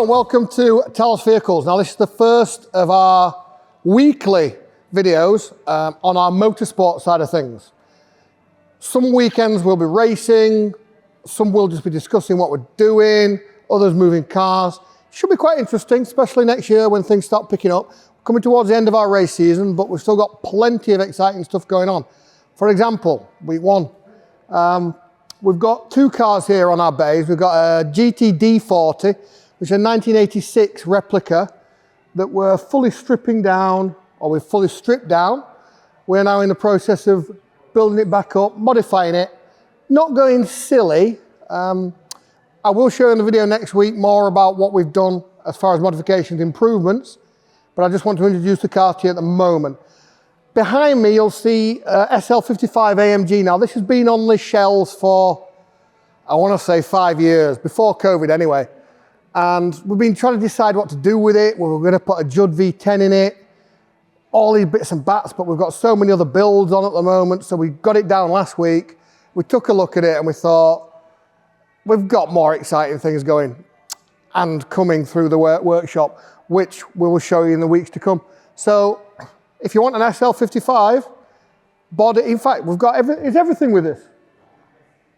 and welcome to TALOS Vehicles. Now this is the first of our weekly videos on our motorsport side of things. Some weekends we'll be racing, some we'll just be discussing what we're doing, others moving cars. Should be quite interesting, especially next year when things start picking up. Coming towards the end of our race season, but we've still got plenty of exciting stuff going on. For example, week one, we've got two cars here on our bays. We've got a GTD40, which is a 1986 replica that we're fully stripping down, or we've fully stripped down. We're now in the process of building it back up, modifying it, not going silly. I will show in the video next week more about what we've done as far as modifications, improvements, but I just want to introduce the car to you at the moment. Behind me, you'll see SL55 AMG. Now, this has been on the shelves for, I want to say 5 years, before COVID anyway. And we've been trying to decide what to do with it. We were going to put a Judd V10 in it, all these bits and bats, but we've got so many other builds on at the moment. So we got it down last week. We took a look at it and we thought, we've got more exciting things going and coming through the workshop, which we will show you in the weeks to come. So if you want an SL55 body, in fact, we've got everything with this.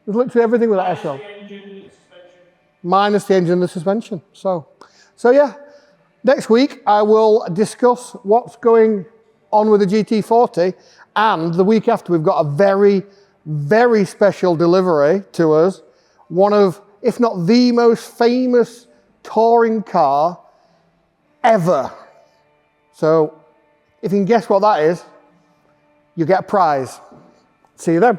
There's literally everything with that SL. Minus the engine and the suspension. So yeah, next week I will discuss what's going on with the GT40, and the week after we've got a very, very special delivery to us. One of, if not the most famous touring car ever. So if you can guess what that is, you get a prize. See you then.